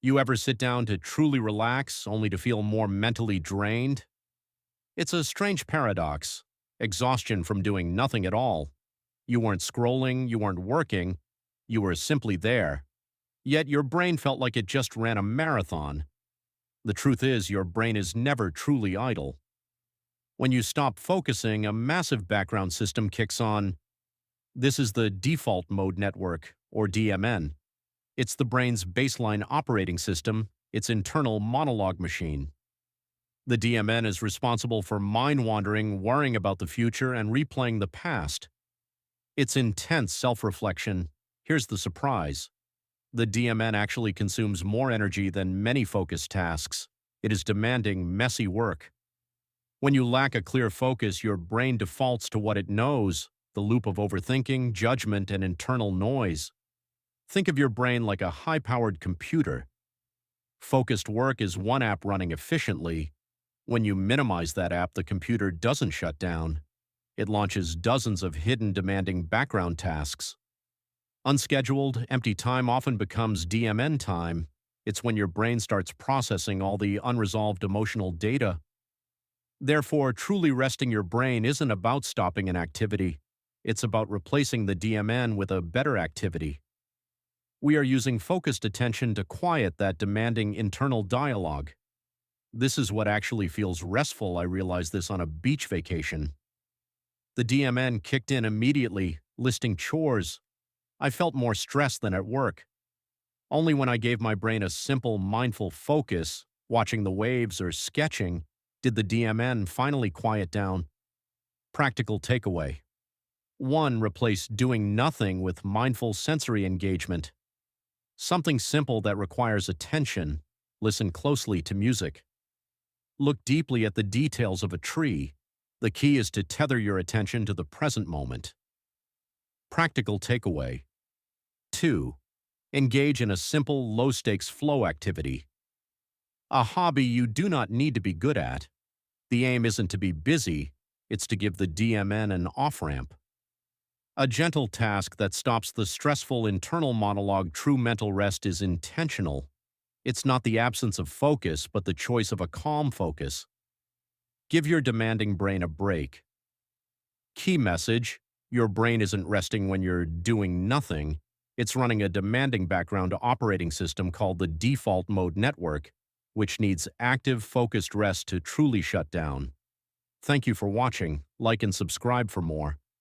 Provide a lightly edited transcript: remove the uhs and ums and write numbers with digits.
You ever sit down to truly relax only to feel more mentally drained? It's a strange paradox. Exhaustion from doing nothing at all. You weren't scrolling, you weren't working, you were simply there. Yet your brain felt like it just ran a marathon. The truth is, your brain is never truly idle. When you stop focusing, a massive background system kicks on. This is the default mode network, or DMN. It's the brain's baseline operating system, its internal monologue machine. The DMN is responsible for mind-wandering, worrying about the future, and replaying the past. It's intense self-reflection. Here's the surprise. The DMN actually consumes more energy than many focused tasks. It is demanding, messy work. When you lack a clear focus, your brain defaults to what it knows, the loop of overthinking, judgment, and internal noise. Think of your brain like a high-powered computer. Focused work is one app running efficiently. When you minimize that app, the computer doesn't shut down. It launches dozens of hidden demanding background tasks. Unscheduled, empty time often becomes DMN time. It's when your brain starts processing all the unresolved emotional data. Therefore, truly resting your brain isn't about stopping an activity. It's about replacing the DMN with a better activity. We are using focused attention to quiet that demanding internal dialogue. This is what actually feels restful. I realized this on a beach vacation. The DMN kicked in immediately, listing chores. I felt more stressed than at work. Only when I gave my brain a simple, mindful focus, watching the waves or sketching, did the DMN finally quiet down. Practical takeaway. 1. Replace doing nothing with mindful sensory engagement. Something simple that requires attention. Listen closely to music. Look deeply at the details of a tree. The key is to tether your attention to the present moment. Practical takeaway. 2. Engage in a simple, low-stakes flow activity. A hobby you do not need to be good at. The aim isn't to be busy, it's to give the DMN an off-ramp. A gentle task that stops the stressful internal monologue. True mental rest is intentional. It's not the absence of focus, but the choice of a calm focus. Give your demanding brain a break. Key message: your brain isn't resting when you're doing nothing. It's running a demanding background operating system called the default mode network, which needs active, focused rest to truly shut down. Thank you for watching. Like and subscribe for more.